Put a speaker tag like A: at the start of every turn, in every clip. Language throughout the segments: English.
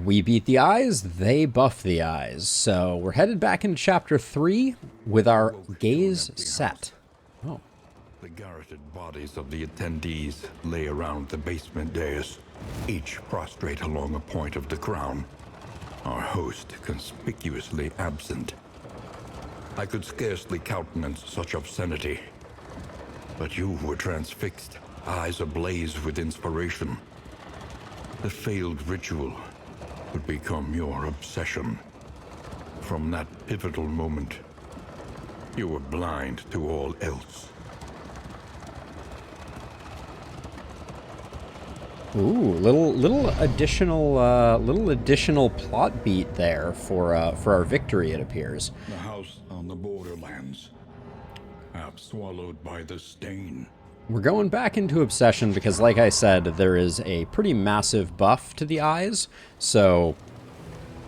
A: We beat the eyes, they buff the eyes. So we're headed back into chapter 3 with our gaze set. Oh.
B: The garroted bodies of the attendees lay around the basement dais, each prostrate along a point of the crown. Our host conspicuously absent. I could scarcely countenance such obscenity. But you were transfixed, eyes ablaze with inspiration. The failed ritual would become your obsession. From that pivotal moment, you were blind to all else.
A: Ooh, little additional plot beat there for our victory, it appears.
B: The house on the borderlands, half swallowed by the stain.
A: We're going back into obsession because, like I said, there is a pretty massive buff to the eyes, so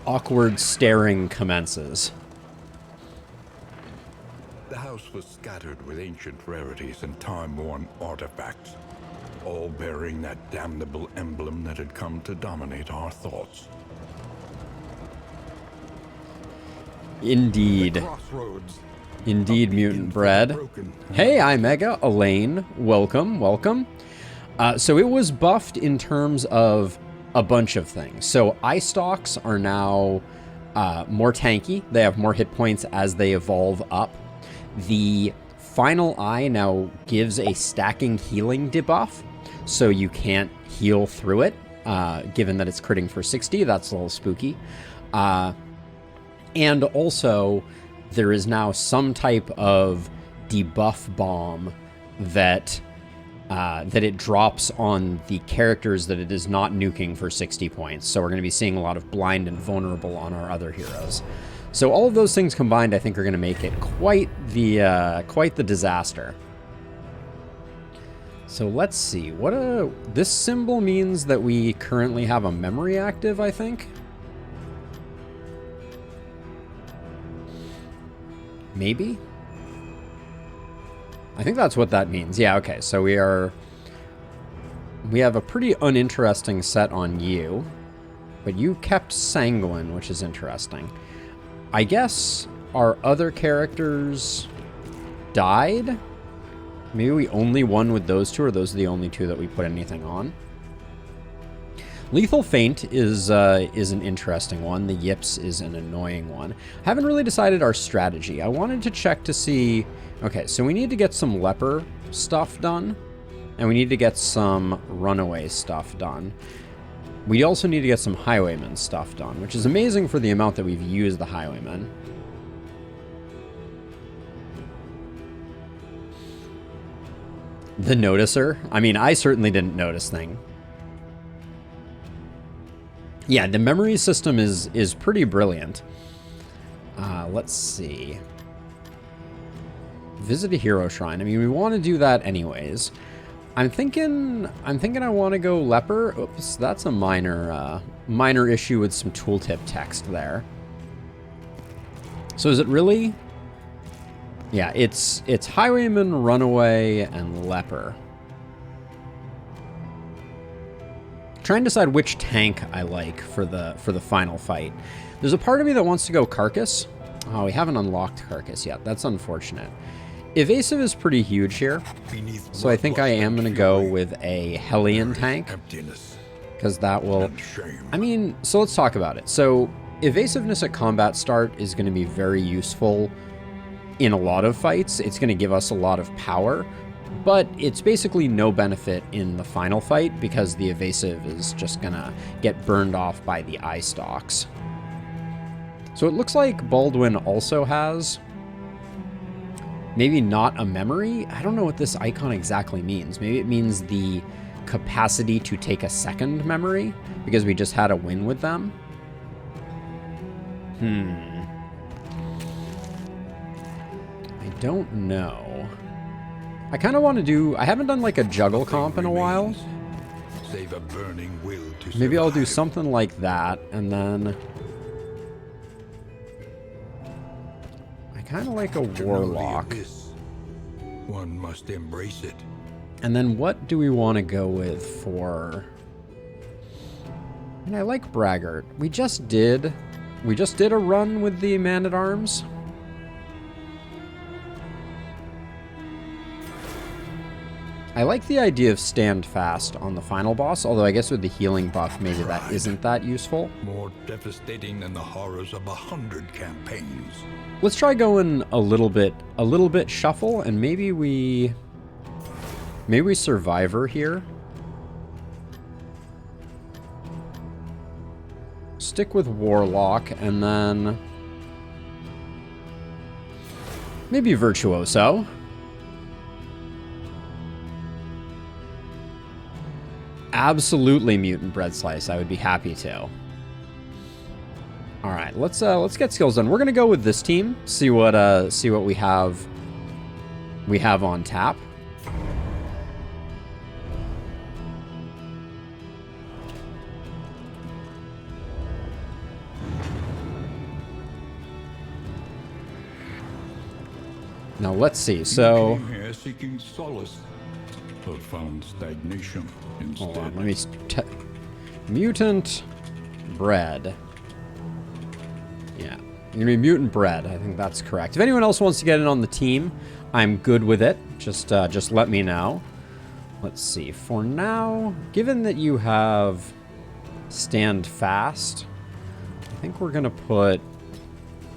A: awkward staring commences.
B: The house was scattered with ancient rarities and time-worn artifacts, all bearing that damnable emblem that had come to dominate our thoughts.
A: Indeed.
B: The crossroads.
A: Indeed, mutant bread. Hey, I'm Mega, Elaine. Welcome, welcome. So it was buffed in terms of a bunch of things. So eye stalks are now more tanky. They have more hit points as they evolve up. The final eye now gives a stacking healing debuff, so you can't heal through it, given that it's critting for 60. That's a little spooky. And also, there is now some type of debuff bomb that it drops on the characters that it is not nuking for 60 points. So we're going to be seeing a lot of blind and vulnerable on our other heroes. So all of those things combined, I think, are going to make it quite the disaster. So let's see. This symbol means that we currently have a memory active, I think. Maybe? I think that's what that means. Yeah, okay. So we have a pretty uninteresting set on you, but you kept sanguine, which is interesting. I guess our other characters died? Maybe we only won with those two, or those are the only two that we put anything on? Lethal Feint is an interesting one. The Yips is an annoying one. I haven't really decided our strategy. I wanted to check to see... Okay, so we need to get some leper stuff done, and we need to get some runaway stuff done. We also need to get some highwayman stuff done, which is amazing for the amount that we've used the highwayman. The noticer? I mean, I certainly didn't notice things. Yeah, the memory system is pretty brilliant. Let's see. Visit a hero shrine. I mean, we want to do that anyways. I'm thinking I want to go leper. Oops, that's a minor issue with some tooltip text there. So is it really? Yeah, it's highwayman, runaway, and leper. Trying to decide which tank I like for the final fight. There's a part of me that wants to go Carcass. Oh, we haven't unlocked Carcass yet. That's unfortunate. Evasive is pretty huge here, so I think I am going to go with a Hellion tank, because that will... I mean, so let's talk about it. So evasiveness at combat start is going to be very useful in a lot of fights. It's going to give us a lot of power, but it's basically no benefit in the final fight because the evasive is just going to get burned off by the eye stalks. So it looks like Baldwin also has... maybe not a memory? I don't know what this icon exactly means. Maybe it means the capacity to take a second memory, because we just had a win with them. I don't know. I kind of want to do... I haven't done like a juggle comp in a while.
B: Save a burning will to
A: Maybe I'll do
B: survive.
A: something like that, and then... I kind of like a
B: To know the
A: warlock.
B: abyss, one must embrace it.
A: And then what do we want to go with for... And I like Braggart. We just did a run with the Man-at-Arms. I like the idea of stand fast on the final boss, although I guess with the healing buff, maybe that isn't that useful.
B: More devastating than the horrors of 100 campaigns.
A: Let's try going a little bit shuffle, and maybe we Survivor here. Stick with Warlock, and then maybe Virtuoso. Absolutely Mutant Bread Slice. I would be happy to. All right, let's get skills done. We're gonna go with this team. See what we have on tap. Now let's see. So
B: You came here seeking solace, but found stagnation instead.
A: hold on. Let me mutant bread. Yeah, you're gonna be mutant bread. I think that's correct. If anyone else wants to get in on the team, I'm good with it. Just let me know. Let's see. For now, given that you have stand fast, I think we're gonna put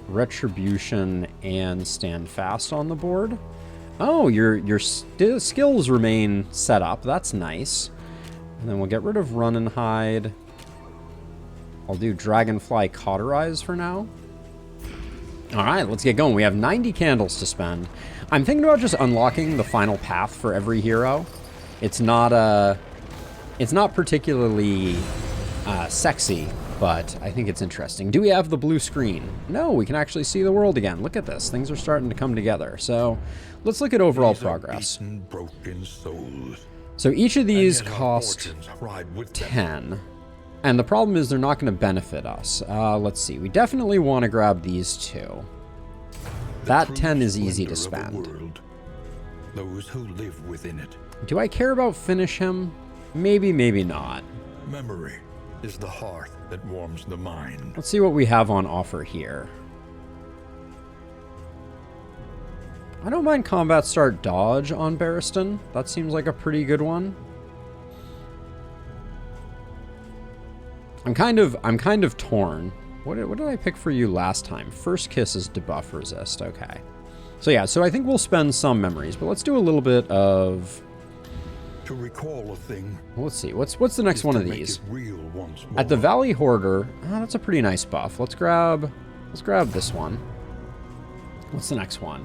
A: Retribution and stand fast on the board. Oh, your skills remain set up. That's nice. And then we'll get rid of Run and Hide. I'll do Dragonfly Cauterize for now. All right, let's get going. We have 90 candles to spend. I'm thinking about just unlocking the final path for every hero. It's not particularly sexy, but I think it's interesting. Do we have the blue screen? No, we can actually see the world again. Look at this. Things are starting to come together. So let's look at overall progress.
B: Beaten, broken souls.
A: So each of these
B: And yet our
A: cost
B: fortunes ride with them.
A: 10. And the problem is they're not going to benefit us. Let's see. We definitely want to grab these two. That
B: True
A: 10 is easy to
B: splendor of a
A: spend.
B: world, those who live within it.
A: Do I care about finish him? Maybe, maybe not.
B: Memory is the hearth that warms the mind.
A: Let's see what we have on offer here. I don't mind combat start dodge on Barristan. That seems like a pretty good one. I'm kind of torn. What did I pick for you last time? First Kiss is debuff resist. Okay. So yeah, so I think we'll spend some memories, but let's do a little bit of...
B: To recall a thing.
A: Let's see. What's the next
B: is
A: one
B: to
A: of
B: make
A: these?
B: it real once more.
A: At the Valley Hoarder, oh, that's a pretty nice buff. Let's grab this one. What's the next one?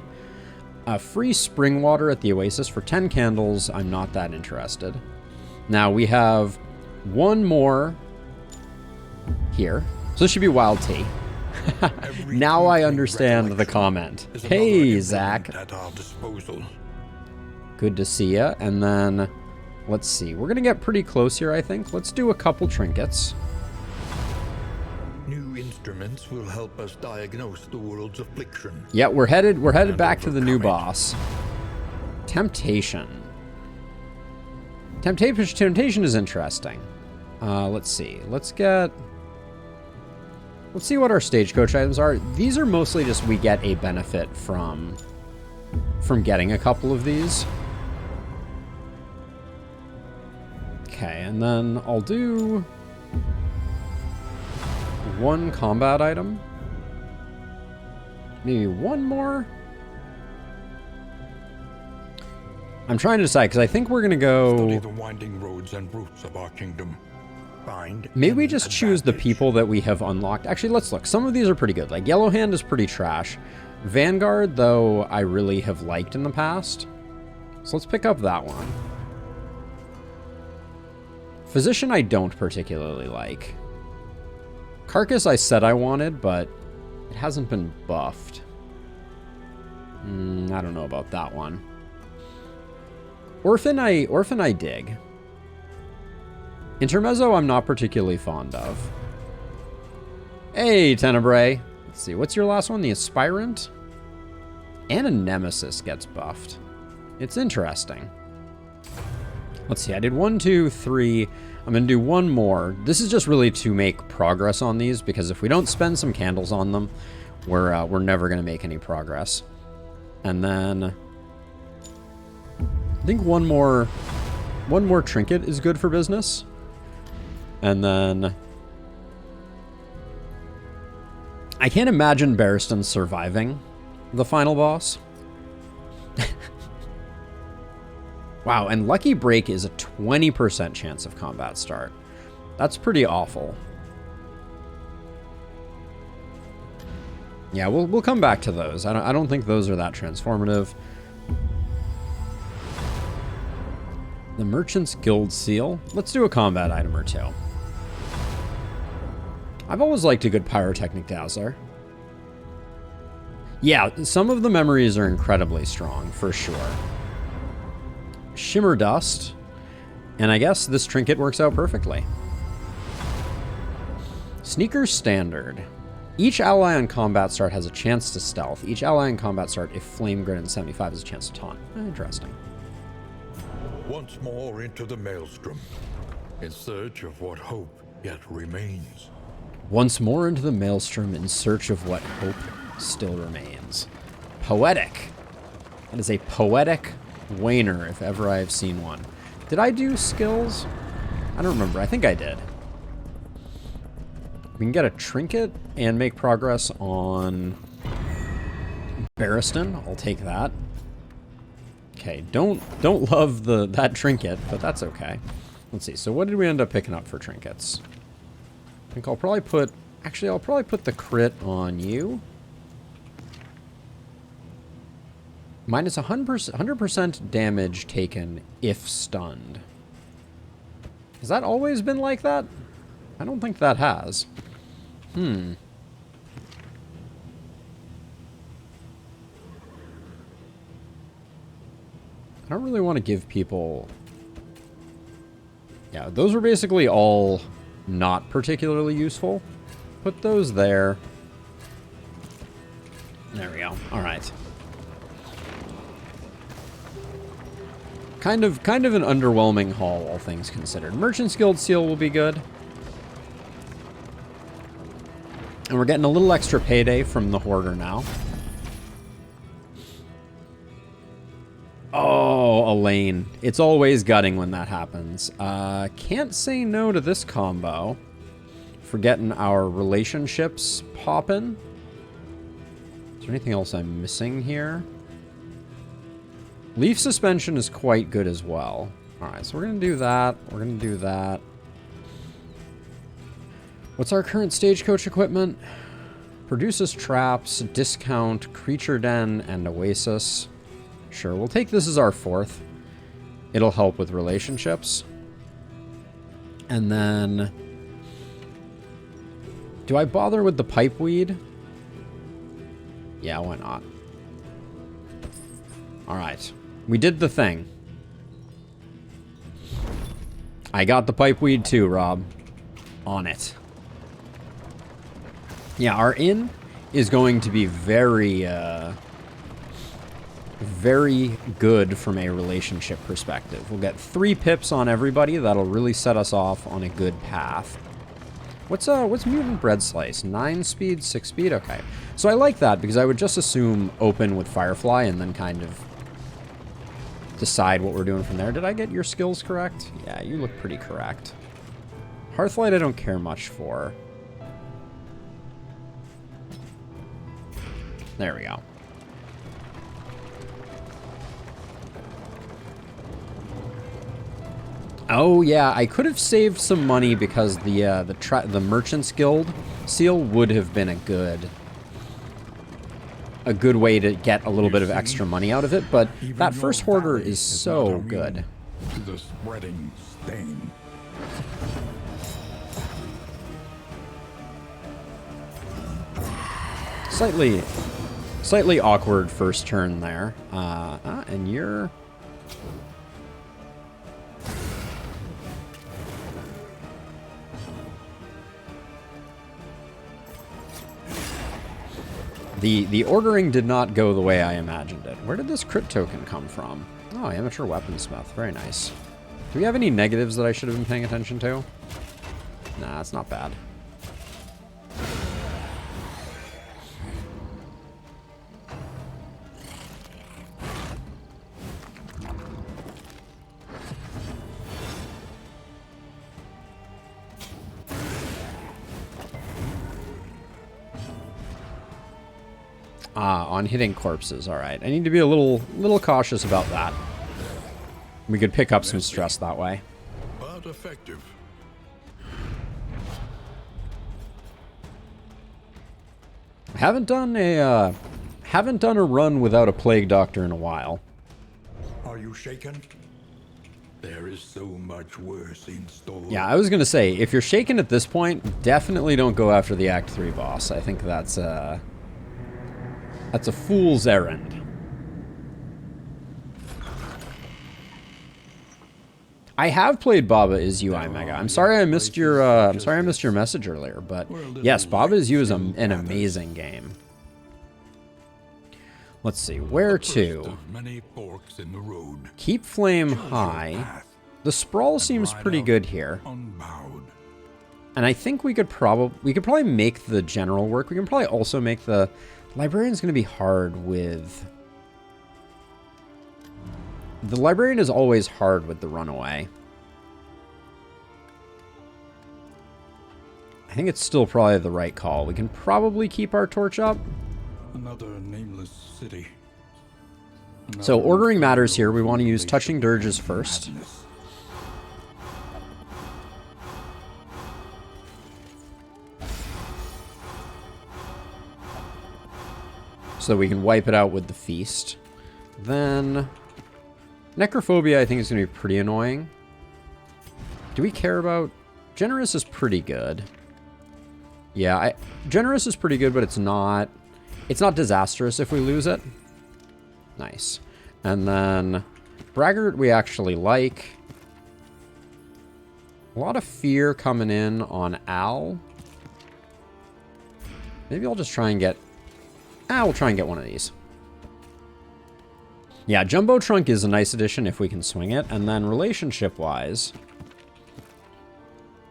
A: Free spring water at the Oasis for 10 candles. I'm not that interested. Now we have one more here. So this should be wild tea. Now I understand the comment.
B: is another
A: Hey,
B: implement
A: Zach.
B: At our disposal.
A: Good to see ya. And then, let's see. We're gonna get pretty close here, I think. Let's do a couple trinkets.
B: New instruments will help us diagnose the world's affliction.
A: Yeah, we're headed
B: And
A: back to the new
B: overcome it.
A: boss. Temptation. Temptation is interesting. Let's see. Let's see what our stagecoach items are. These are mostly just we get a benefit from getting a couple of these. Okay, and then I'll do one combat item. Maybe one more. I'm trying to decide because I think we're gonna
B: Study
A: go.
B: the winding roads and routes of our kingdom. Find
A: Maybe we
B: an
A: just choose the
B: advantage.
A: people that we have unlocked. Actually, let's look. Some of these are pretty good. Like Yellow Hand is pretty trash. Vanguard, though, I really have liked in the past. So let's pick up that one. Physician I don't particularly like. Carcass I said I wanted, but it hasn't been buffed. I don't know about that one. Orphan I dig. Intermezzo I'm not particularly fond of. Hey, Tenebrae. Let's see, what's your last one? The Aspirant? And a Nemesis gets buffed. It's interesting. Let's see, I did 1, 2, 3. I'm going to do one more. This is just really to make progress on these, because if we don't spend some candles on them, we're never going to make any progress. And then I think one more trinket is good for business. And then I can't imagine Barristan surviving the final boss. Wow, and Lucky Break is a 20% chance of combat start. That's pretty awful. Yeah, we'll come back to those. I don't think those are that transformative. The Merchant's Guild Seal. Let's do a combat item or two. I've always liked a good Pyrotechnic Dazzler. Yeah, some of the memories are incredibly strong, for sure. Shimmer Dust. And I guess this trinket works out perfectly. Sneaker Standard. Each ally on combat start has a chance to stealth. Each ally on combat start, if flame greater than 75, has a chance to taunt. Interesting.
B: Once more into the maelstrom, in search of what hope yet remains.
A: Once more into the maelstrom in search of what hope still remains. Poetic. That is a poetic wainer, if ever I have seen one. Did I do skills? I don't remember. I think I did. We can get a trinket and make progress on Barristan. I'll take that. Okay, don't love that trinket, but that's okay. Let's see. So what did we end up picking up for trinkets? I think I'll probably put... Actually, I'll probably put the crit on you. Minus 100% damage taken if stunned. Has that always been like that? I don't think that has. I don't really want to give people... Yeah, those were basically all not particularly useful. Put those there. There we go. All right. Kind of an underwhelming haul, all things considered. Merchant's Guild Seal will be good. And we're getting a little extra payday from the Hoarder now. Oh, Elaine. It's always gutting when that happens. Can't say no to this combo. For getting our relationships poppin'. Is there anything else I'm missing here? Leaf Suspension is quite good as well. Alright, so we're going to do that. We're going to do that. What's our current Stagecoach equipment? Produces traps, discount, creature den, and oasis. Sure, we'll take this as our fourth. It'll help with relationships. And then... Do I bother with the pipeweed? Yeah, why not? Alright. We did the thing. I got the pipeweed too, Rob. On it. Yeah, our inn is going to be very, very good from a relationship perspective. We'll get 3 pips on everybody. That'll really set us off on a good path. What's Mutant Bread Slice? 9 speed, 6 speed? Okay. So I like that because I would just assume open with Firefly and then kind of decide what we're doing from there. Did I get your skills correct? Yeah, you look pretty correct. Hearthlight I don't care much for. There we go. Oh yeah, I could have saved some money because the Merchant's Guild seal would have been a good way to get a little bit of extra money out of it, but that first Hoarder is so good.
B: To the spreading stain.
A: Slightly awkward first turn there. And you're... The ordering did not go the way I imagined it. Where did this crit token come from? Oh, Amateur Weaponsmith. Very nice. Do we have any negatives that I should have been paying attention to? Nah, it's not bad. On hitting corpses. All right. I need to be a little cautious about that. We could pick up some stress that way.
B: But effective.
A: I haven't done a run without a plague doctor in a while.
B: Are you shaken? There is so much worse in store.
A: Yeah, I was gonna say, if you're shaken at this point, definitely don't go after the Act 3 boss. I think that's a fool's errand. I have played Baba Is You, Mega. I'm sorry I missed your message earlier, but yes, Baba Is You is an amazing game. Let's see, where to? Keep flame high. The sprawl seems pretty good here. And I think we could probably make the general work. We can probably also make the Librarian's going to be hard with... The Librarian is always hard with the runaway. I think it's still probably the right call. We can probably keep our torch up.
B: Another nameless city.
A: So ordering matters here. We want to use touching dirges first. So we can wipe it out with the feast. Then necrophobia I think is going to be pretty annoying. Do we care about... Generous is pretty good. Yeah, Generous is pretty good, but it's not disastrous if we lose it. Nice. And then Braggart we actually like. A lot of fear coming in on Al. Maybe I'll just try and get... we'll try and get one of these. Yeah, Jumbo Trunk is a nice addition if we can swing it. And then relationship-wise,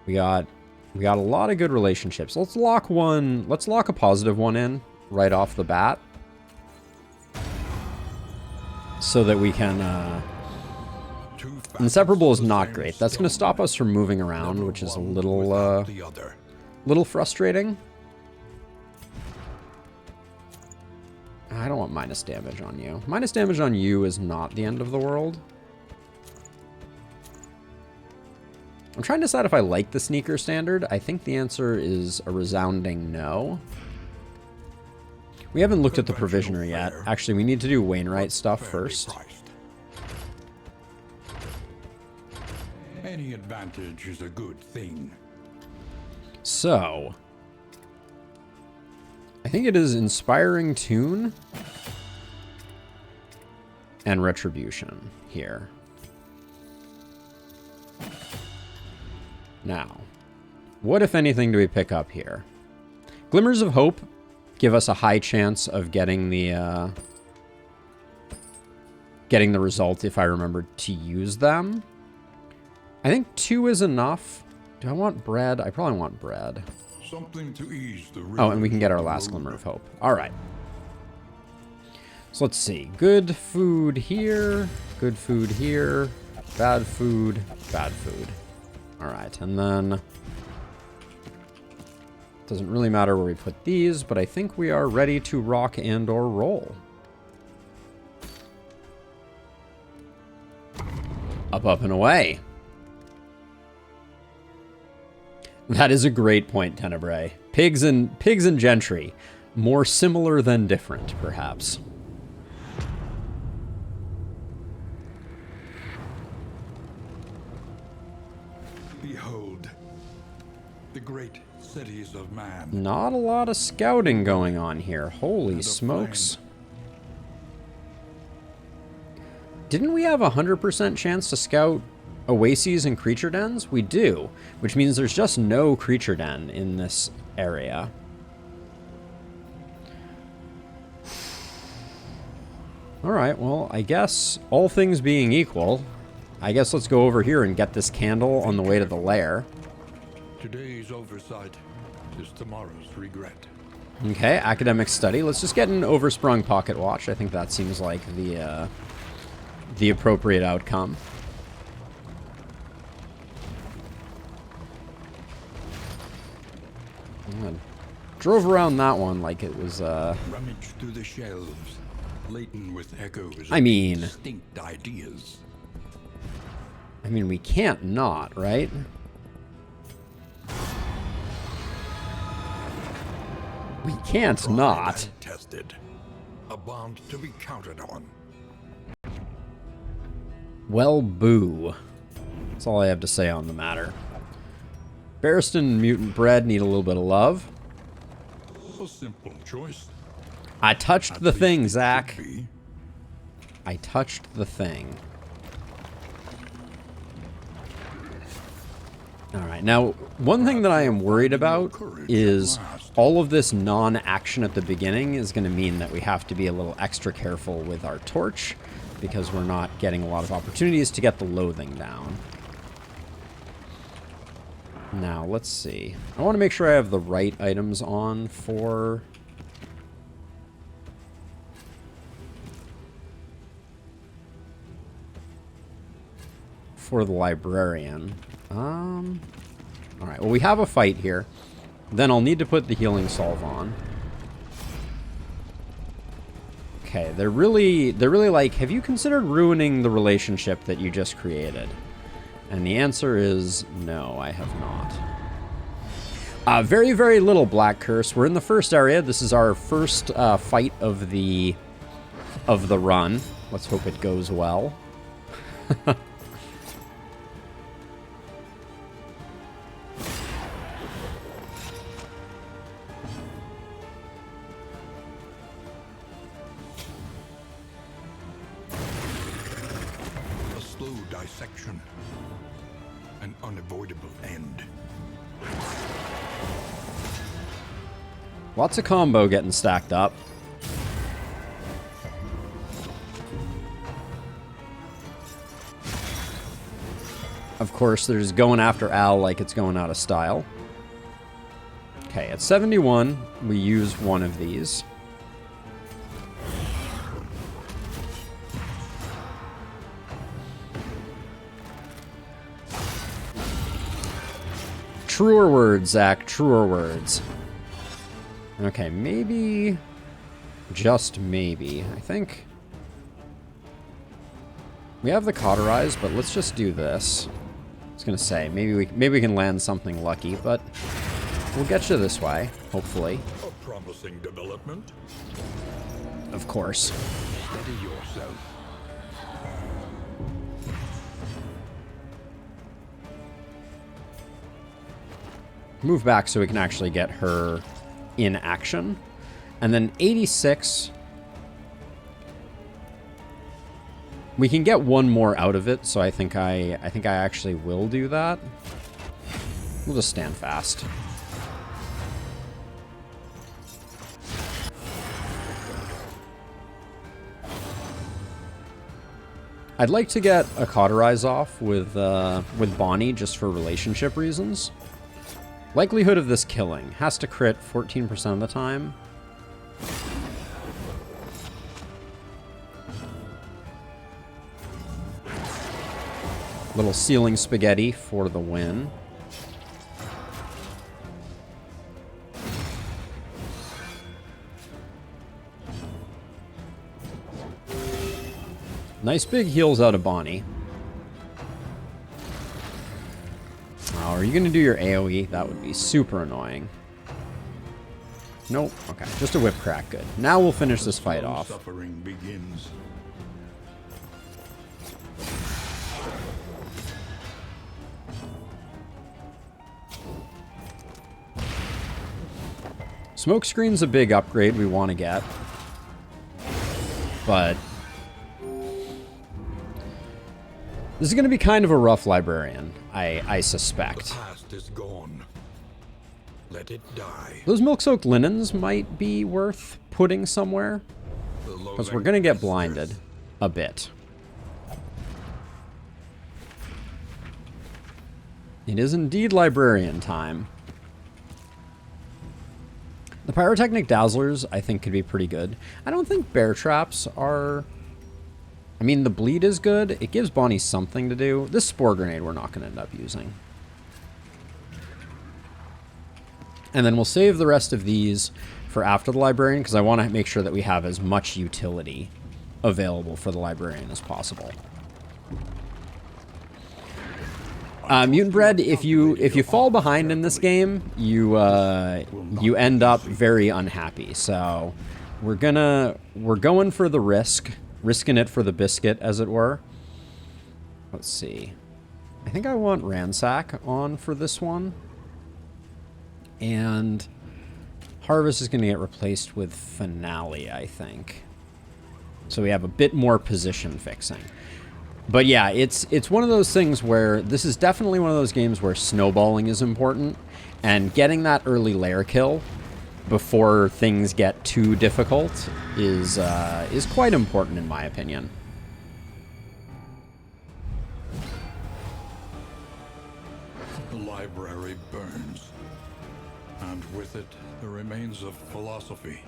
A: we got a lot of good relationships. Let's lock a positive one in right off the bat. So that we can... Inseparable is not great. That's going to stop us from moving around, which is a little frustrating. I don't want minus damage on you. Minus damage on you is not the end of the world. I'm trying to decide if I like the sneaker standard. I think the answer is a resounding no. We haven't looked at the provisioner yet. Actually, we need to do Wainwright stuff first.
B: Any advantage is a good thing.
A: So, I think it is Inspiring Tune and Retribution here. Now, what if anything do we pick up here? Glimmers of Hope give us a high chance of getting the result if I remember to use them. I think 2 is enough. Do I want bread? I probably want bread.
B: Something to ease the
A: oh, and we can get our last Glimmer of Hope. All right. So let's see. Good food here. Good food here. Bad food. Bad food. All right, and then doesn't really matter where we put these, but I think we are ready to rock and or roll. Up, and away. That is a great point, Tenebrae. Pigs and gentry. More similar than different, perhaps.
B: Behold, the great cities of man.
A: Not a lot of scouting going on here. Holy smokes. Didn't we have a 100% chance to scout oases and creature dens? We do, which means there's just no creature den in this area. All right, well, I guess all things being equal, I guess let's go over here and get this candle on the way to the lair.
B: Today's oversight is tomorrow's regret.
A: Okay, academic study. Let's just get an oversprung pocket watch. I think that seems like the appropriate outcome. Drove around that one like it was,
B: Rummage through the shelves, laden with echoes
A: I mean...
B: distinct ideas.
A: I mean, we can't not, right? We can't not.
B: Tested. A bond to be counted on.
A: Well, boo. That's all I have to say on the matter. Barristan and Mutant Bread need a little bit of love.
B: A simple choice.
A: I touched the thing, Zach.
B: Be.
A: I touched the thing. Alright, now, one thing that I am worried about is all of this non-action at the beginning is going to mean that we have to be a little extra careful with our torch, because we're not getting a lot of opportunities to get the loathing down. Now, let's see. I want to make sure I have the right items on for... the Librarian. Alright, well, we have a fight here. Then I'll need to put the healing salve on. Okay, they're really like, have you considered ruining the relationship that you just created? And the answer is no, I have not. Very, very little Black Curse. We're in the first area. This is our first fight of the run. Let's hope it goes well.
B: A slow dissection. An unavoidable end.
A: Lots of combo getting stacked up. Of course, there's going after Al like it's going out of style. Okay, at 71, we use one of these. Truer words, Zach. Truer words. Okay, maybe... just maybe. I think... we have the cauterize, but let's just do this. I was gonna say, maybe we can land something lucky, but... we'll get you this way, hopefully.
B: A promising development.
A: Of course.
B: Steady yourself.
A: Move back so we can actually get her in action. And then 86. We can get one more out of it, so I think I actually will do that. We'll just stand fast. I'd like to get a cauterize off with Bonnie just for relationship reasons. Likelihood of this killing. Has to crit 14% of the time. Little ceiling spaghetti for the win. Nice big heals out of Bonnie. Oh, are you going to do your AoE? That would be super annoying. Nope. Okay, just a whip crack. Good. Now we'll finish this fight off.
B: Suffering begins.
A: Smokescreen's a big upgrade we want to get. But... this is going to be kind of a rough librarian, I suspect.
B: The past is gone. Let it die.
A: Those milk-soaked linens might be worth putting somewhere. Because we're going to get blinded a bit. It is indeed librarian time. The pyrotechnic dazzlers, I think, could be pretty good. I don't think bear traps are... I mean, the bleed is good. It gives Bonnie something to do. This spore grenade we're not going to end up using. And then we'll save the rest of these for after the librarian, because I want to make sure that we have as much utility available for the librarian as possible. Mutant Bread, if you fall behind in this game, you end up very unhappy. So we're going for the risking it for the biscuit, as it were. Let's see. I think I want Ransack on for this one, and Harvest is going to get replaced with Finale, I think. So we have a bit more position fixing. But yeah, it's one of those things where this is definitely one of those games where snowballing is important, and getting that early lair kill before things get too difficult is quite important in my opinion.
B: The library burns, and with it the remains of philosophy,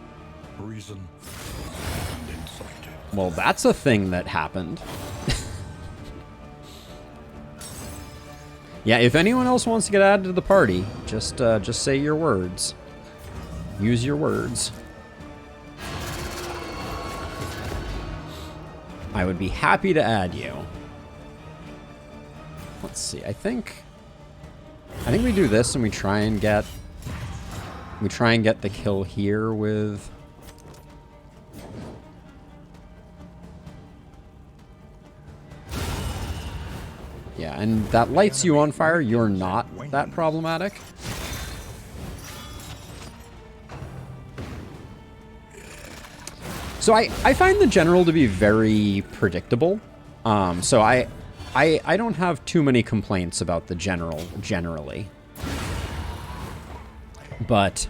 B: reason, and insight.
A: Well, that's a thing that happened. Yeah, if anyone else wants to get added to the party, just say your words. Use your words. I would be happy to add you. Let's see. I think we do this and we try and get the kill here with... Yeah, and that lights you on fire. You're not that problematic. So I find the general to be very predictable. So I don't have too many complaints about the general generally. But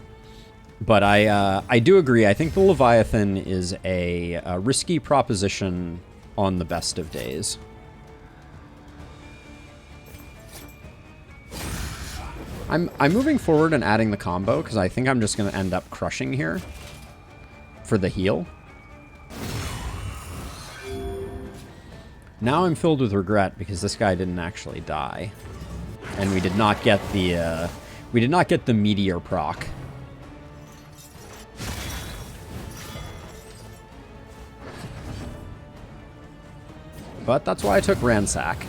A: I do agree. I think the Leviathan is a risky proposition on the best of days. I'm moving forward and adding the combo because I think I'm just going to end up crushing here for the heal. Now I'm filled with regret because this guy didn't actually die, and we did not get the meteor proc. But that's why I took Ransack.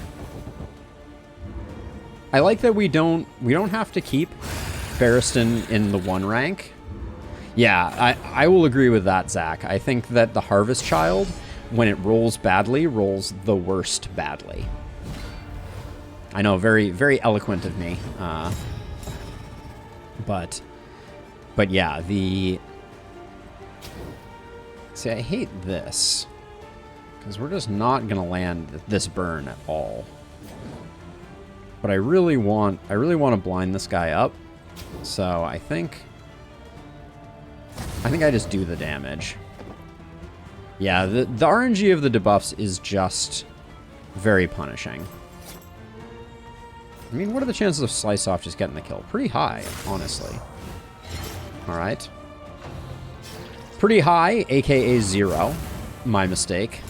A: I like that we don't have to keep Barristan in the 1 rank. Yeah, I will agree with that, Zach. I think that the Harvest Child, when it rolls badly, rolls the worst badly. I know, very, very eloquent of me. But yeah, see, I hate this, because we're just not going to land this burn at all. But I really want to blind this guy up. So I think I just do the damage. Yeah, the RNG of the debuffs is just very punishing. I mean, what are the chances of Slice Off just getting the kill? Pretty high, honestly. Alright. Pretty high, aka 0. My mistake.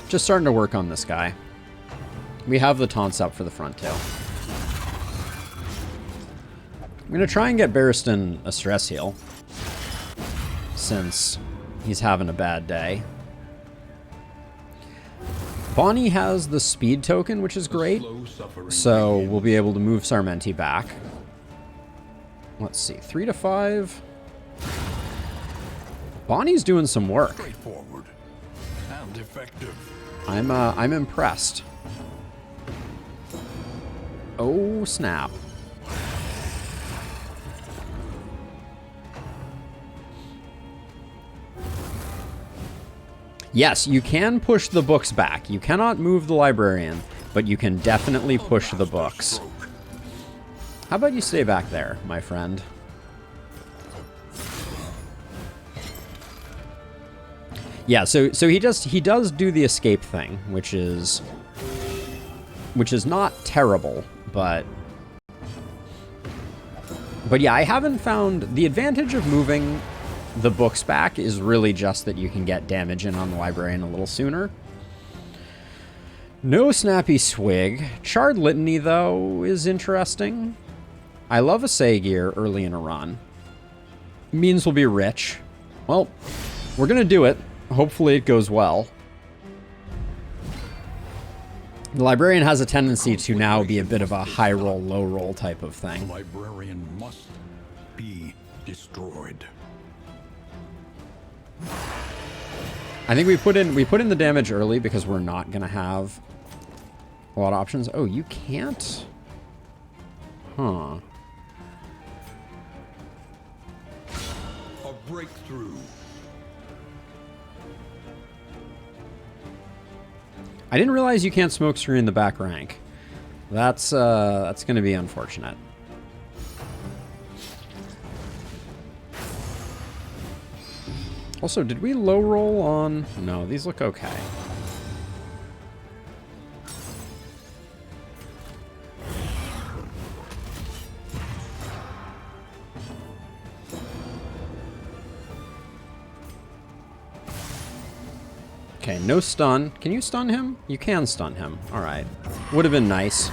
A: Just starting to work on this guy. We have the taunts up for the front tail. I'm going to try and get Barristan a stress heal, since he's having a bad day. Bonnie has the speed token, which is great, so we'll be able to move Sarmenti back. Let's see, 3 to 5. Bonnie's doing some work.
B: Straightforward and effective.
A: I'm impressed. Oh, snap. Yes, you can push the books back. You cannot move the Librarian, but you can definitely push the books. How about you stay back there, my friend? Yeah, so he does do the escape thing, which is not terrible, but yeah, I haven't found the advantage of moving the books back is really just that you can get damage in on the Librarian a little sooner. No Snappy Swig. Charred Litany, though, is interesting. I love a Sagear early in a run. Means we'll be rich. Well, we're going to do it. Hopefully it goes well. The Librarian has a tendency to now be a bit of a high roll, low roll type of thing.
B: The Librarian must be destroyed.
A: I think we put in the damage early because we're not going to have a lot of options. Oh, you can't? Huh.
B: A breakthrough.
A: I didn't realize you can't smoke screen in the back rank. That's going to be unfortunate. Also, did we low roll on? No, these look okay. Okay, no stun. Can you stun him? You can stun him. All right. Would have been nice.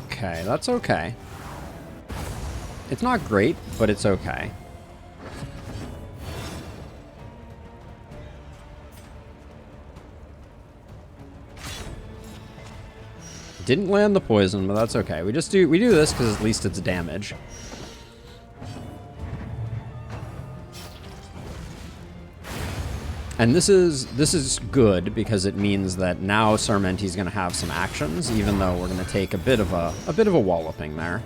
A: Okay, that's okay. It's not great, but it's okay. Didn't land the poison, but that's okay. We do this because at least it's damage. And this is good because it means that now Sarmenti's going to have some actions, even though we're going to take a bit of a walloping there.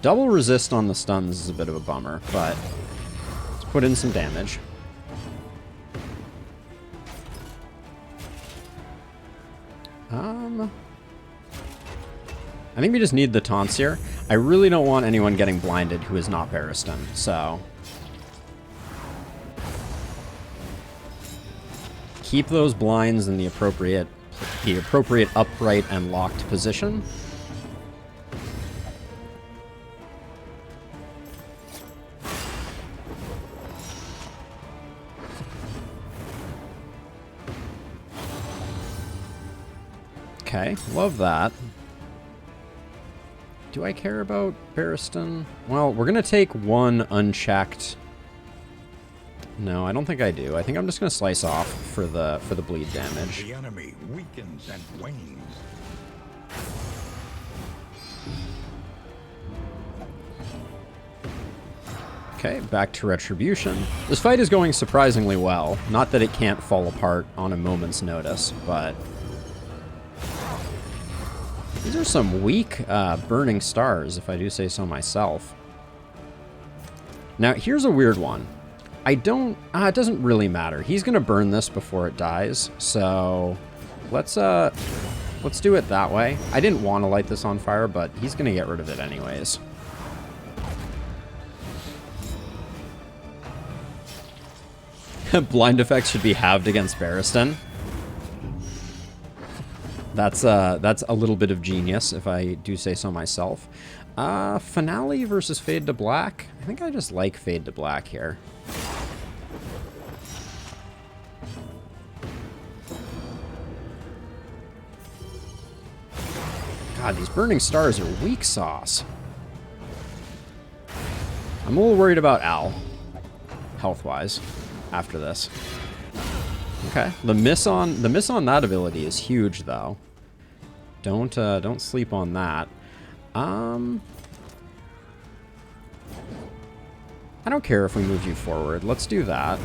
A: Double resist on the stuns is a bit of a bummer, but let's put in some damage. I think we just need the taunts here. I really don't want anyone getting blinded who is not Barristan, so keep those blinds in the appropriate upright and locked position. Okay, love that. Do I care about Barristan? Well, we're going to take one unchecked. No, I don't think I do. I think I'm just going to slice off for the bleed damage.
B: The enemy weakens and wanes.
A: Okay, back to Retribution. This fight is going surprisingly well. Not that it can't fall apart on a moment's notice, but these are some weak burning stars, if I do say so myself. Now, here's a weird one. It doesn't really matter. He's going to burn this before it dies, so let's do it that way. I didn't want to light this on fire, but he's going to get rid of it anyways. Blind effects should be halved against Barristan. That's a little bit of genius, if I do say so myself. Finale versus Fade to Black. I think I just like Fade to Black here. God, these burning stars are weak sauce. I'm a little worried about Al, health-wise, after this. Okay, the miss on that ability is huge, though. Don't sleep on that. I don't care if we move you forward. Let's do that.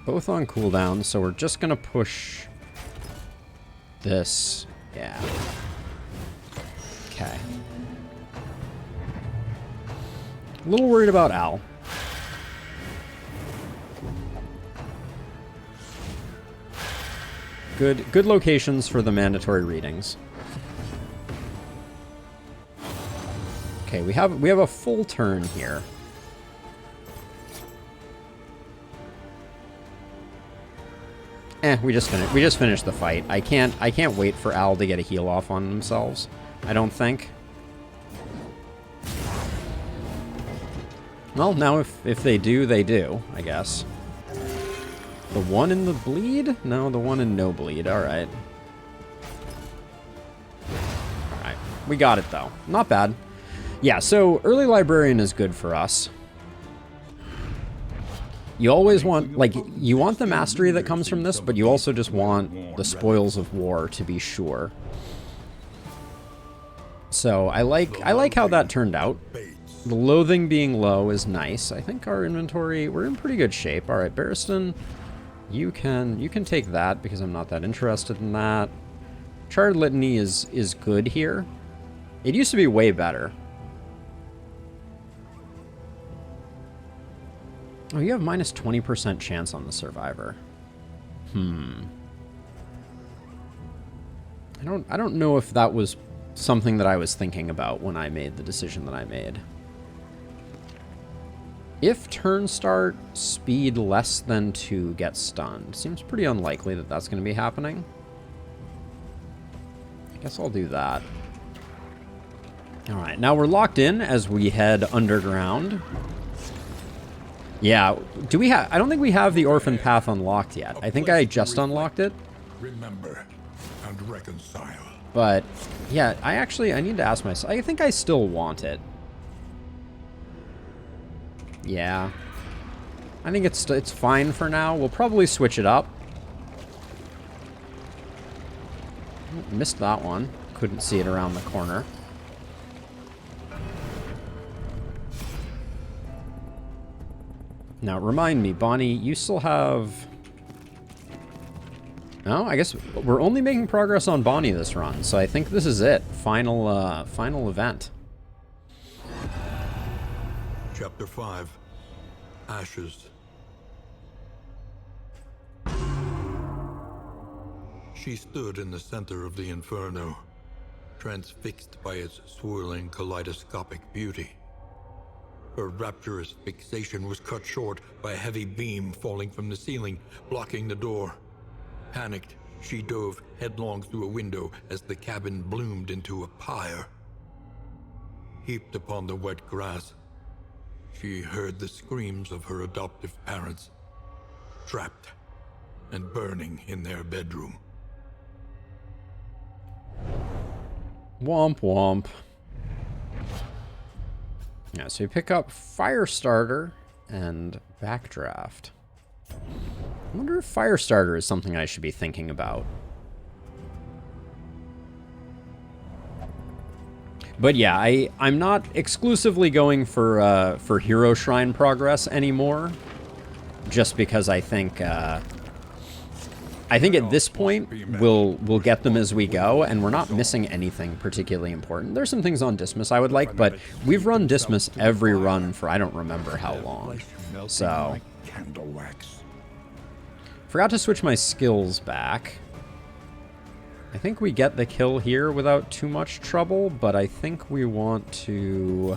A: Both on cooldown, so we're just gonna push this. Yeah. Okay. A little worried about Al. Good locations for the mandatory readings. Okay, we have a full turn here. We just finished the fight. I can't wait for Al to get a heal off on themselves. I don't think. Well, now if they do, they do, I guess. The one in the bleed? No, the one in no bleed. Alright. Alright. We got it, though. Not bad. Yeah, so early Librarian is good for us. You always want, like, you want the mastery that comes from this, but you also just want the spoils of war to be sure. So I like how that turned out. The loathing being low is nice. I think our inventory, we're in pretty good shape. All right, Barristan, you can take that because I'm not that interested in that. Charred Litany is good here. It used to be way better. Oh, you have minus 20% chance on the survivor. I don't know if that was something that I was thinking about when I made the decision that I made. If turn start, speed less than 2 gets stunned. Seems pretty unlikely that that's going to be happening. I guess I'll do that. Alright, now we're locked in as we head underground. Yeah, do we have... I don't think we have the Orphan Path unlocked yet. I think I just unlocked it.
B: Remember and reconcile.
A: But, yeah, I need to ask myself. I think I still want it. Yeah. I think it's fine for now. We'll probably switch it up. Missed that one. Couldn't see it around the corner. Now, remind me, Bonnie, you still have... No, I guess we're only making progress on Bonnie this run, so I think this is it. Final event.
B: Chapter 5. Ashes. She stood in the center of the inferno, transfixed by its swirling kaleidoscopic beauty. Her rapturous fixation was cut short by a heavy beam falling from the ceiling, blocking the door. Panicked, she dove headlong through a window as the cabin bloomed into a pyre. Heaped upon the wet grass, she heard the screams of her adoptive parents, trapped and burning in their bedroom.
A: Womp womp. Yeah, so you pick up Firestarter and Backdraft. I wonder if Firestarter is something I should be thinking about. But yeah, I'm not exclusively going for Hero Shrine progress anymore, just because I think at this point we'll get them as we go, and we're not missing anything particularly important. There's some things on Dismas I would like, but we've run Dismas every run for I don't remember how long. So forgot to switch my skills back. I think we get the kill here without too much trouble, but I think we want to...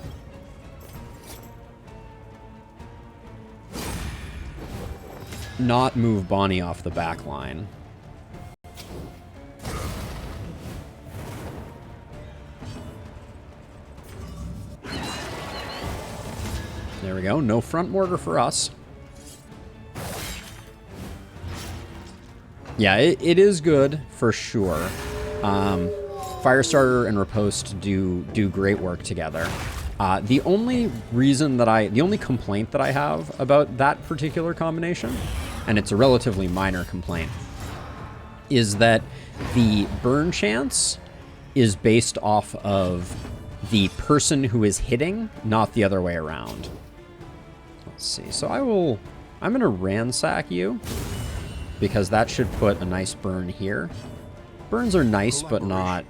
A: not move Bonnie off the back line. There we go. No front mortar for us. Yeah, it is good for sure. Firestarter and Riposte do great work together. The only complaint that I have about that particular combination, and it's a relatively minor complaint, is that the burn chance is based off of the person who is hitting, not the other way around. Let's see. So I'm going to ransack you, because that should put a nice burn here. Burns are nice, but not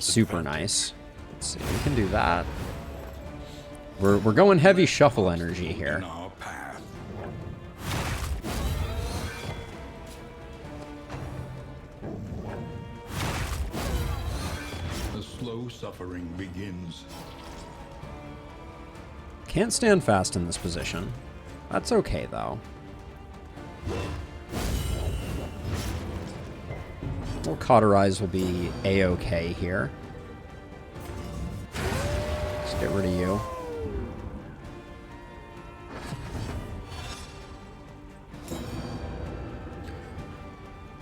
A: super nice. Let's see. We can do that. We're going heavy shuffle energy here.
B: true suffering begins.
A: Can't stand fast in this position. That's okay, though. Little cauterize will be a-okay here. Let's get rid of you.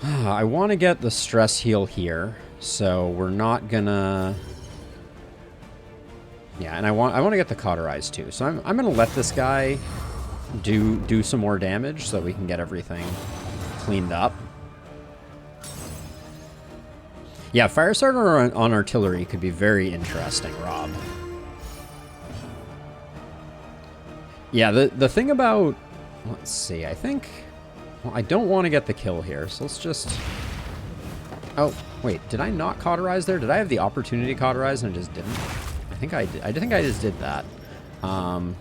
A: I want to get the stress heal here, so we're not gonna... Yeah, and I want to get the cauterize too. So I'm gonna let this guy do some more damage so that we can get everything cleaned up. Yeah, fire starter on artillery could be very interesting, Rob. Yeah, the thing about... Let's see, I think... Well, I don't want to get the kill here, so let's just... Oh, wait, did I not cauterize there? Did I have the opportunity to cauterize and I just didn't? I think I did. I think I just did that. No,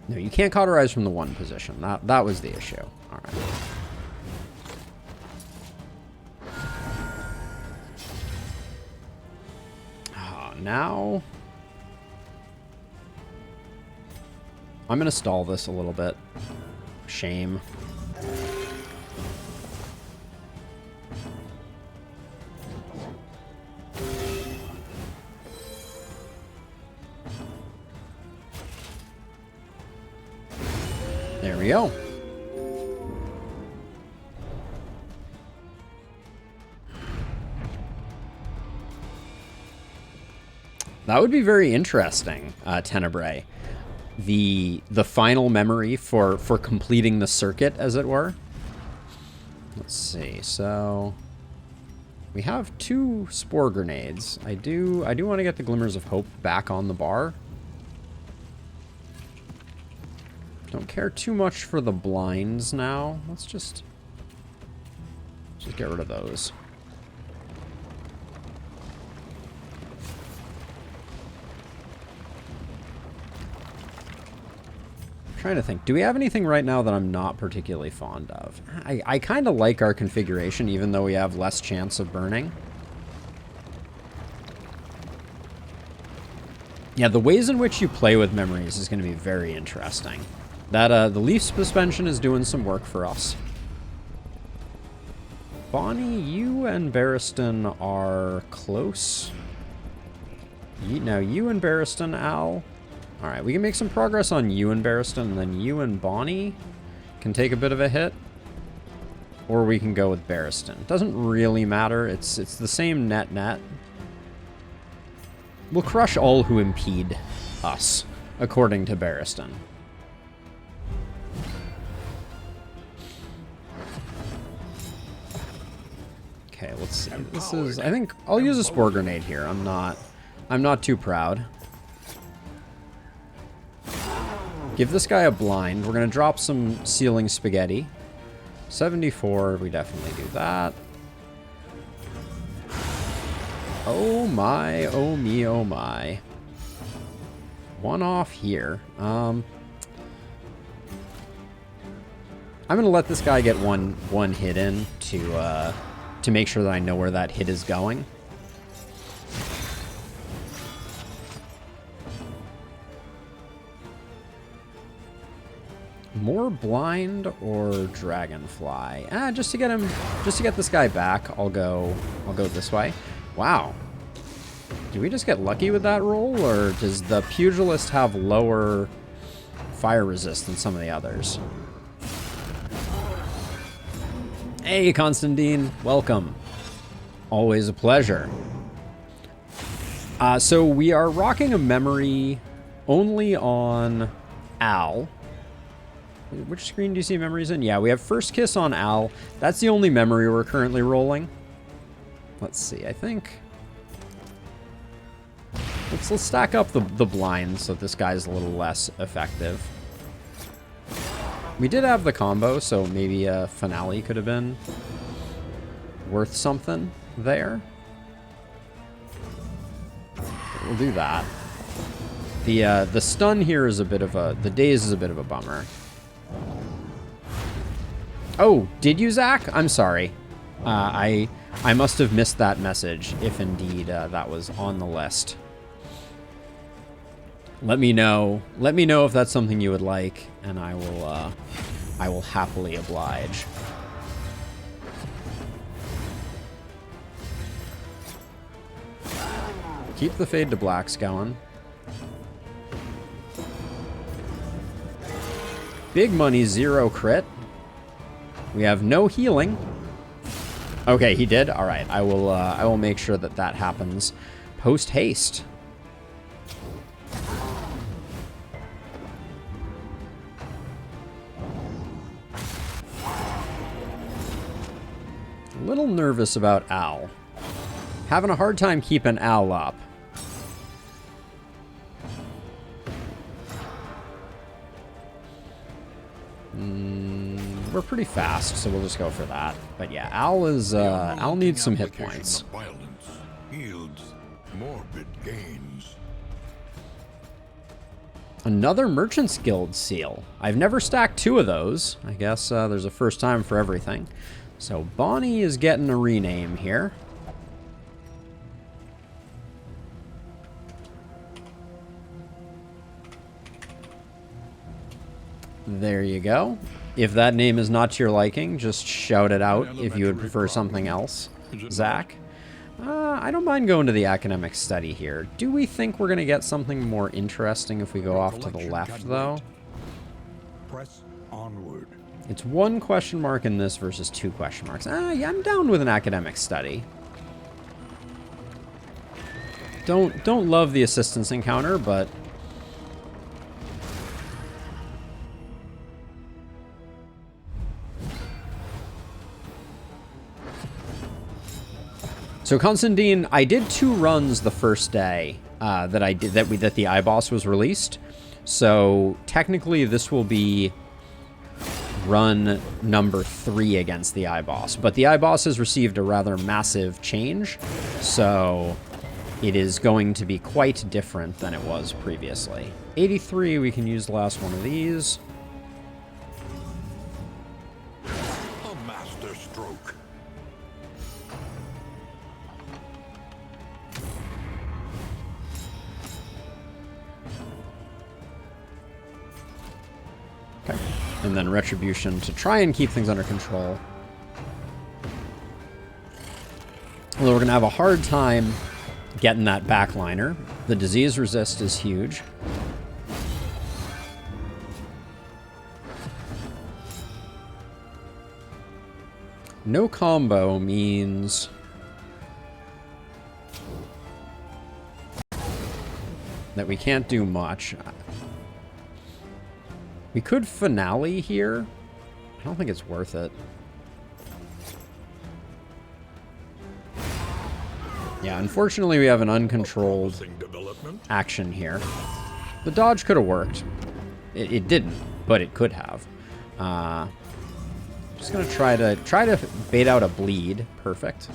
A: you can't cauterize from the one position. That was the issue. All right. Now... I'm going to stall this a little bit. Shame. There we go. That would be very interesting, Tenebrae. The final memory for completing the circuit, as it were. Let's see. So we have 2 spore grenades. I do want to get the glimmers of hope back on the bar. Don't care too much for the blinds now. Let's just get rid of those. Trying to think. Do we have anything right now that I'm not particularly fond of? I kind of like our configuration, even though we have less chance of burning. Yeah, the ways in which you play with memories is going to be very interesting. That the leaf suspension is doing some work for us. Bonnie, you and Barristan are close. Now, you and Barristan, Al... Alright, we can make some progress on you and Barristan, and then you and Bonnie can take a bit of a hit. Or we can go with Barristan. Doesn't really matter. It's the same net. We'll crush all who impede us, according to Barristan. Okay, let's see. This is... I think I'll use a spore grenade here. I'm not too proud. Give this guy a blind. We're going to drop some ceiling spaghetti. 74, we definitely do that. Oh my, oh me, oh my. One off here. I'm going to let this guy get one hit in to make sure that I know where that hit is going. More blind or dragonfly? Just to get this guy back, I'll go this way. Wow. Did we just get lucky with that roll, or does the pugilist have lower fire resist than some of the others? Hey, Constantine, welcome. Always a pleasure. So we are rocking a memory only on Al. Which screen do you see memories in? Yeah, we have First Kiss on Al. That's the only memory we're currently rolling. Let's see, I think... Let's stack up the blinds so this guy's a little less effective. We did have the combo, so maybe a finale could have been worth something there. We'll do that. The stun here is a bit of a... The daze is a bit of a bummer. Oh, did you, Zach? I'm sorry. I I must have missed that message, if indeed that was on the list. Let me know. Let me know if that's something you would like, and I will happily oblige. Keep the fade to blacks going. Big money, 0 crit. We have no healing. Okay, he did. All right, I will make sure that that happens post haste. A little nervous about Al. Having a hard time keeping Al up. We're pretty fast, so we'll just go for that. But yeah, Al needs some hit points.
B: Violence yields morbid gains.
A: Another Merchant's Guild seal. I've never stacked 2 of those. I guess there's a first time for everything. So Bonnie is getting a rename here. There you go. If that name is not to your liking, just shout it out if you would prefer something else. Zach? I don't mind going to the academic study here. Do we think we're going to get something more interesting if we go off to the left, though?
B: Press onward.
A: It's 1 question mark in this versus 2 question marks. Yeah, I'm down with an academic study. Don't love the assistance encounter, but... So Constantine, I did 2 runs the first day that the iBoss was released. So technically this will be run number 3 against the iBoss. But the iBoss has received a rather massive change, so it is going to be quite different than it was previously. 83, we can use the last one of these.
B: A master stroke.
A: Okay. And then Retribution to try and keep things under control. Although we're going to have a hard time getting that backliner. The disease resist is huge. No combo means... that we can't do much. We could finale here. I don't think it's worth it. Yeah, unfortunately we have an uncontrolled action here. The dodge could have worked. It didn't, but it could have. Just gonna try to bait out a bleed. Perfect.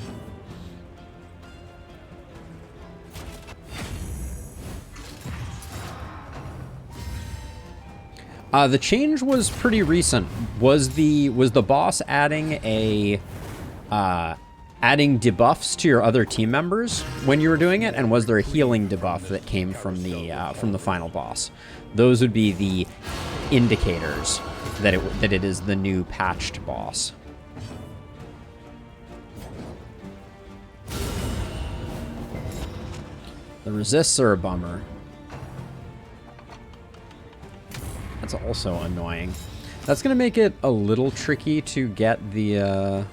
A: The change was pretty recent. Was the boss adding adding debuffs to your other team members when you were doing it, and was there a healing debuff that came from the final boss? Those would be the indicators that it is the new patched boss. The resists are a bummer. That's also annoying. That's going to make it a little tricky to get the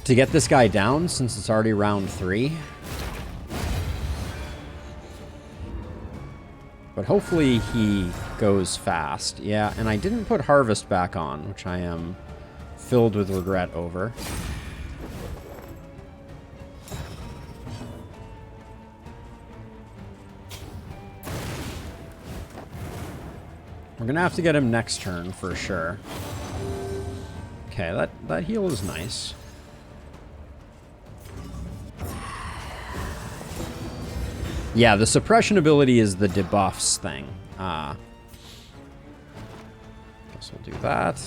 A: to get this guy down since it's already round 3. But hopefully he goes fast. Yeah, and I didn't put Harvest back on, which I am filled with regret over. We're gonna have to get him next turn for sure. Okay, that heal is nice. Yeah, the suppression ability is the debuffs thing. Guess we'll do that.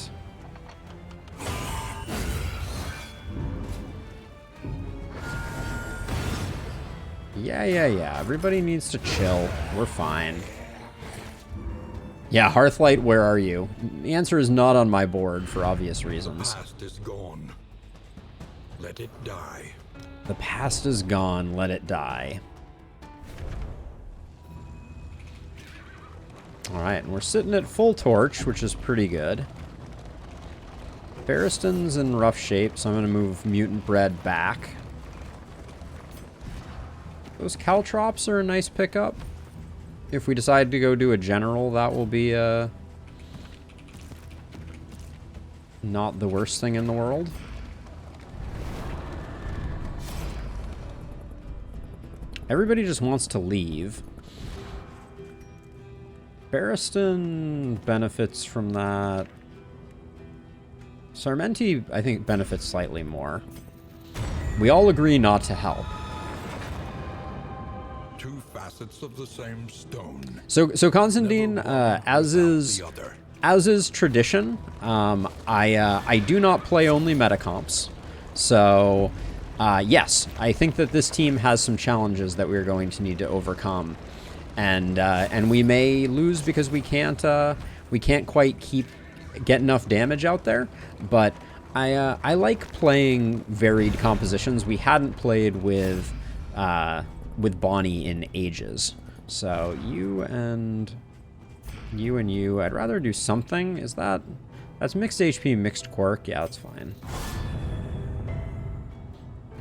A: Yeah. Everybody needs to chill. We're fine. Yeah, Hearthlight, where are you? The answer is not on my board for obvious reasons.
B: The past is gone. Let it die.
A: The past is gone. Let it die. Alright, and we're sitting at full torch, which is pretty good. Barristan's in rough shape, so I'm going to move Mutant Bread back. Those Caltrops are a nice pickup. If we decide to go do a general, that will be not the worst thing in the world. Everybody just wants to leave. Barristan benefits from that. Sarmenti, I think, benefits slightly more. We all agree not to help.
B: Two facets of the same stone.
A: So Constantine, as is tradition, I do not play only metacomps. So, yes, I think that this team has some challenges that we're going to need to overcome. And we may lose because we can't quite get enough damage out there. But I like playing varied compositions. We hadn't played with Bonnie in ages. So you and you, I'd rather do something. That's mixed HP, mixed quirk? Yeah, that's fine.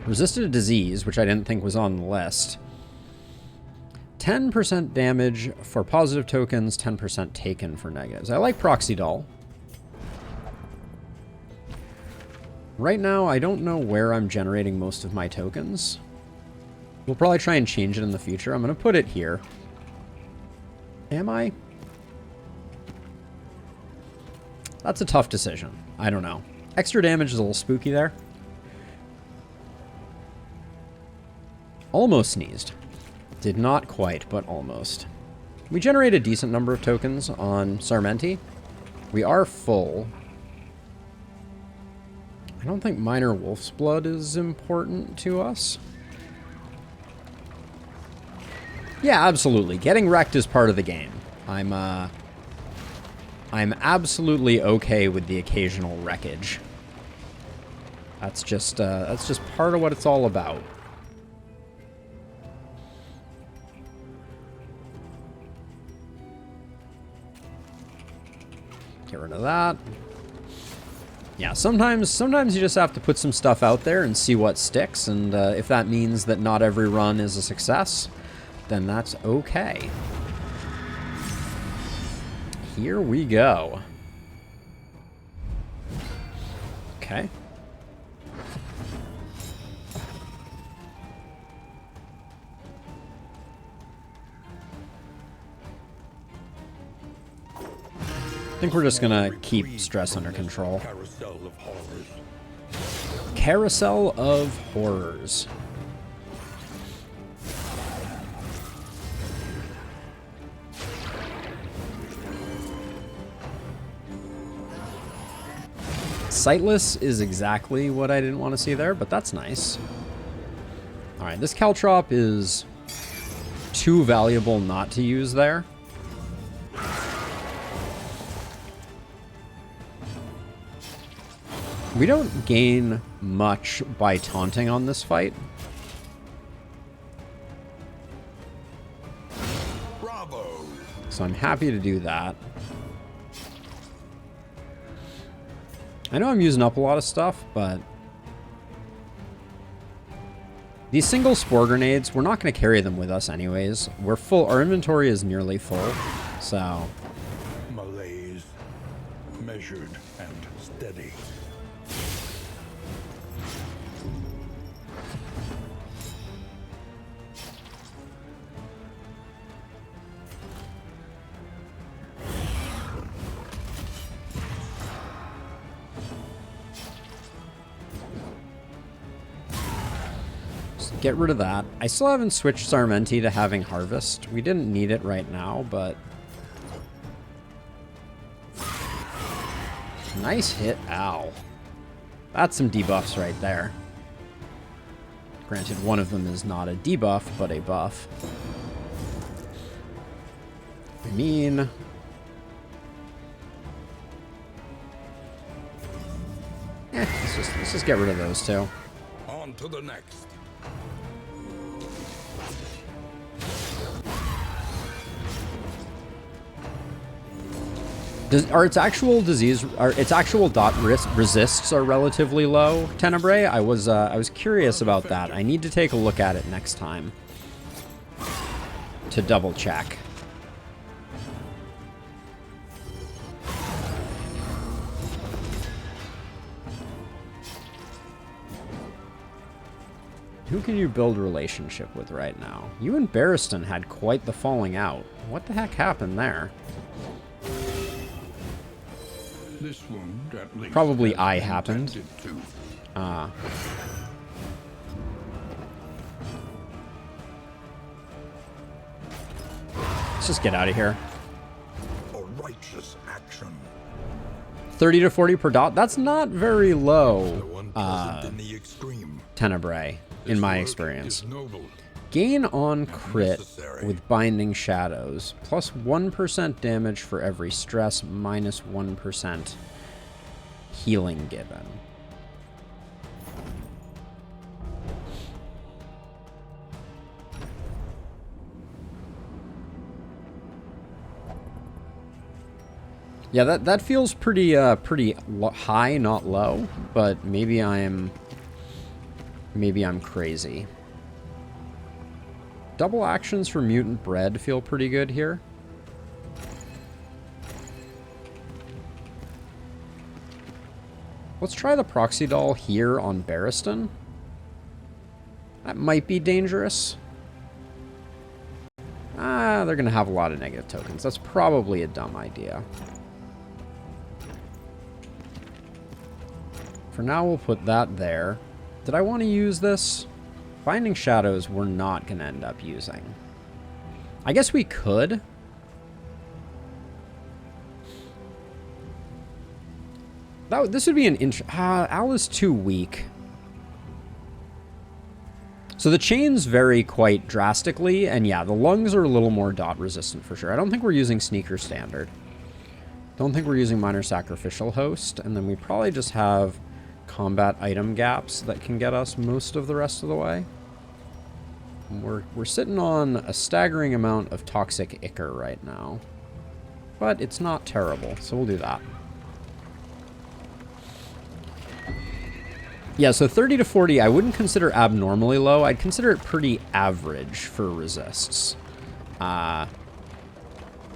A: Resisted a disease, which I didn't think was on the list. 10% damage for positive tokens, 10% taken for negatives. I like Proxy Doll. Right now, I don't know where I'm generating most of my tokens. We'll probably try and change it in the future. I'm going to put it here. Am I? That's a tough decision. I don't know. Extra damage is a little spooky there. Almost sneezed. Did not quite, but almost. We generate a decent number of tokens on Sarmenti. We are full. I don't think Minor Wolf's Blood is important to us. Yeah, absolutely. Getting wrecked is part of the game. I'm absolutely okay with the occasional wreckage. That's just part of what it's all about. Get rid of that. Yeah, sometimes you just have to put some stuff out there and see what sticks, and if that means that not every run is a success, then that's okay. Here we go. Okay. I think we're just gonna keep stress under control.
B: Carousel of horrors.
A: Carousel of Horrors. Sightless is exactly what I didn't want to see there, but that's nice. Alright, this Caltrop is too valuable not to use there. We don't gain much by taunting on this fight.
B: Bravo.
A: So I'm happy to do that. I know I'm using up a lot of stuff, but these single spore grenades, we're not going to carry them with us anyways. We're full. Our inventory is nearly full, so...
B: Malaise. Measured and steady.
A: Get rid of that. I still haven't switched Sarmenti to having Harvest. We didn't need it right now, but... Nice hit, ow. That's some debuffs right there. Granted, one of them is not a debuff, but a buff. I mean... let's just get rid of those two.
B: On to the next.
A: Are its actual dot resists are relatively low, Tenebrae? I was curious about that. I need to take a look at it next time to double check. Who can you build a relationship with right now? You and Barristan had quite the falling out. What the heck happened there?
B: This wound, at least,
A: probably I happened. Let's just get out of here.
B: A righteous action.
A: 30 to 40 per dot. That's not very low.
B: In the extreme.
A: Tenebrae, in my experience. Gain on crit with Binding Shadows. Plus 1% damage for every stress, minus 1% healing given. Yeah, that feels pretty high, not low, but maybe I'm crazy. Double actions for Mutant Bread feel pretty good here. Let's try the Proxy Doll here on Barristan. That might be dangerous. They're going to have a lot of negative tokens. That's probably a dumb idea. For now, we'll put that there. Did I want to use this? Binding Shadows we're not going to end up using. I guess we could. This would be an Al is too weak. So the chains vary quite drastically, and yeah, the lungs are a little more dot resistant for sure. I don't think we're using Sneaker Standard. Don't think we're using Minor Sacrificial Host, and then we probably just have combat item gaps that can get us most of the rest of the way. We're sitting on a staggering amount of Toxic Ichor right now. But it's not terrible, so we'll do that. Yeah, so 30 to 40 I wouldn't consider abnormally low. I'd consider it pretty average for resists.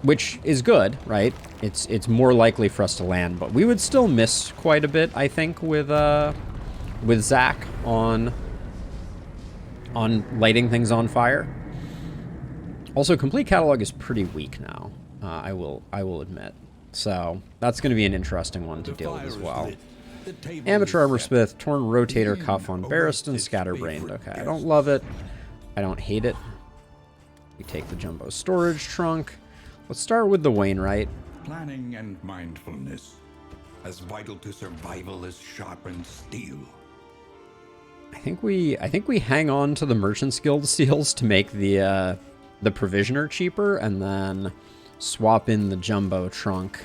A: Which is good, right? It's more likely for us to land, but we would still miss quite a bit, I think, with Zach on lighting things on fire. Also, Complete Catalog is pretty weak now. I will admit. So that's going to be an interesting one to deal with as well. Amateur Armorsmith, Torn Rotator Cuff on Barristan, Scatterbrained. Okay, I don't love it. I don't hate it. We take the Jumbo Storage Trunk. Let's start with the Wainwright.
B: Planning and mindfulness, as vital to survival as sharpened steel.
A: I think we hang on to the Merchant's Guild seals to make the Provisioner cheaper, and then swap in the Jumbo Trunk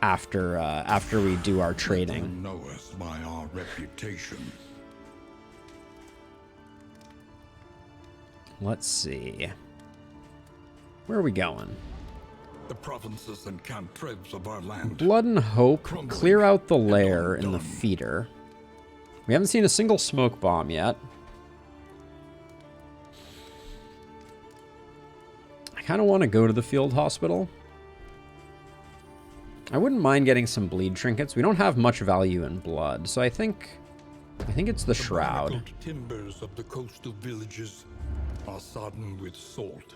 A: after we do our trading.
B: Know us by our reputation.
A: Let's see. Where are we going?
B: The provinces and cantrevs of our land.
A: Blood and Hope. Clear out the lair in the feeder. We haven't seen a single smoke bomb yet. I kind of want to go to the field hospital. I wouldn't mind getting some bleed trinkets. We don't have much value in blood, so I think it's the shroud.
B: The timbers of the coastal villages are sodden with salt.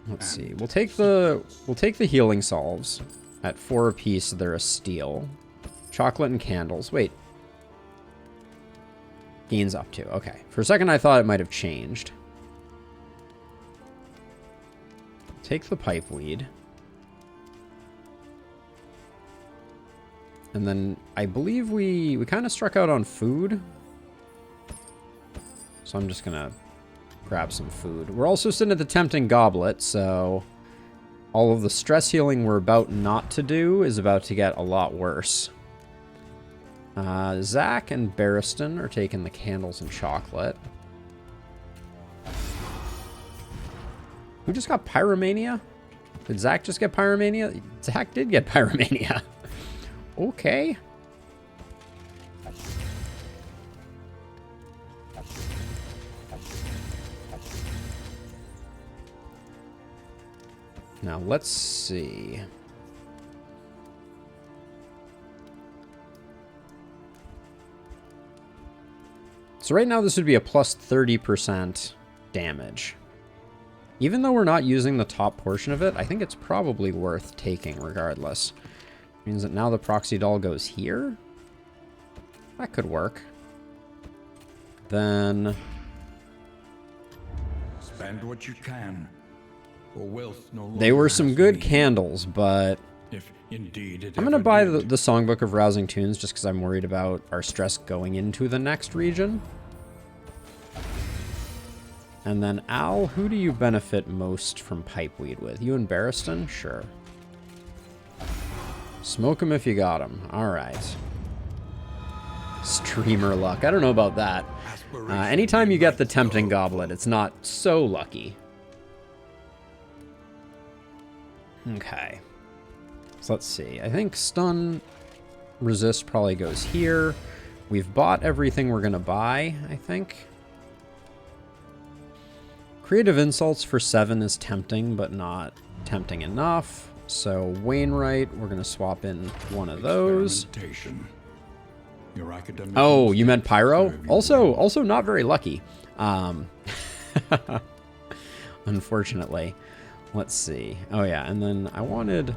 A: Let's see. We'll take the healing salves at 4 apiece. They're a steal. Chocolate and candles. Wait. Gains up to. Okay. For a second, I thought it might have changed. Take the pipeweed. And then I believe we kind of struck out on food. So I'm just going to grab some food. We're also sitting at the Tempting Goblet, so all of the stress healing we're about not to do is about to get a lot worse. Zach and Barristan are taking the candles and chocolate. Who just got Pyromania? Did Zach just get Pyromania? Zach did get Pyromania. Okay. Now, let's see. So right now, this would be a plus 30% damage. Even though we're not using the top portion of it, I think it's probably worth taking regardless. Means that now the proxy doll goes here? That could work. Then...
B: Spend what you can. For wealth no longer
A: they were some good
B: has
A: candles, but...
B: if indeed it
A: I'm going to
B: ever
A: buy
B: did.
A: the Songbook of Rousing Tunes just because I'm worried about our stress going into the next region. And then, Al, who do you benefit most from Pipeweed with? You and Barristan? Sure. Smoke him if you got him. All right. Streamer luck. I don't know about that. Anytime you get the Tempting Goblet, it's not so lucky. Okay. So let's see. I think Stun Resist probably goes here. We've bought everything we're going to buy, I think. Creative Insults for 7 is tempting, but not tempting enough. So Wainwright, we're going to swap in one of those.
B: Your academic
A: Oh, you meant
B: instincts
A: Pyro?
B: serve you
A: Also not very lucky. Unfortunately. Let's see. Oh yeah, and then I wanted...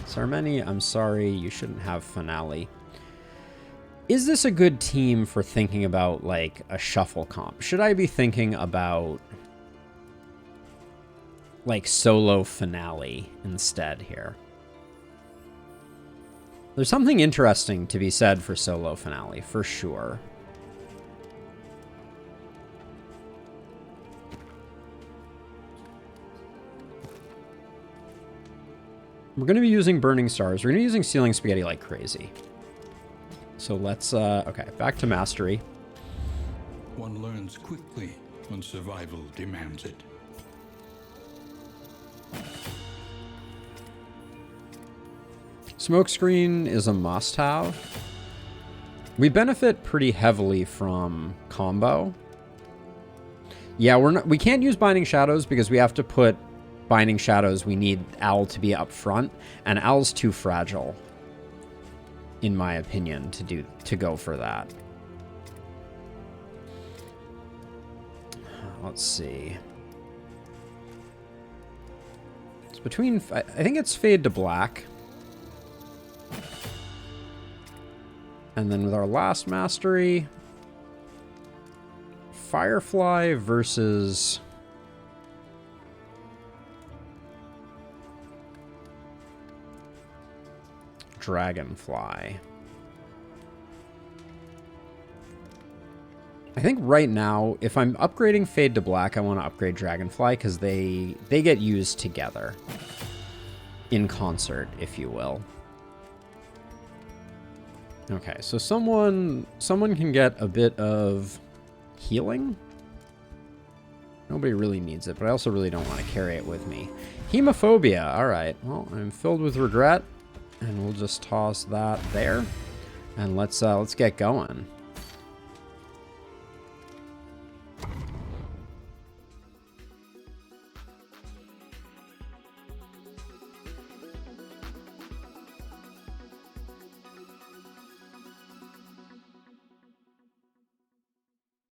A: Sarmeni, I'm sorry, you shouldn't have Finale. Is this a good team for thinking about, like, a shuffle comp? Should I be thinking about... like solo Finale instead here? There's something interesting to be said for solo Finale, for sure. We're going to be using Burning Stars. We're going to be using Sealing Spaghetti like crazy. So let's, okay, back to Mastery.
B: One learns quickly when survival demands it.
A: Smokescreen is a must-have. We benefit pretty heavily from combo. Yeah, we can't use Binding Shadows because we have to put Binding Shadows. We need Al to be up front, and Al's too fragile, in my opinion, to go for that. Let's see. It's between, I think it's Fade to Black. And then with our last mastery, Firefly versus Dragonfly. I think right now, if I'm upgrading Fade to Black, I want to upgrade Dragonfly because they get used together. In concert, if you will. Okay, so someone can get a bit of healing. Nobody really needs it, but I also really don't want to carry it with me. Hemophobia. All right. Well, I'm filled with regret, and we'll just toss that there, and let's get going.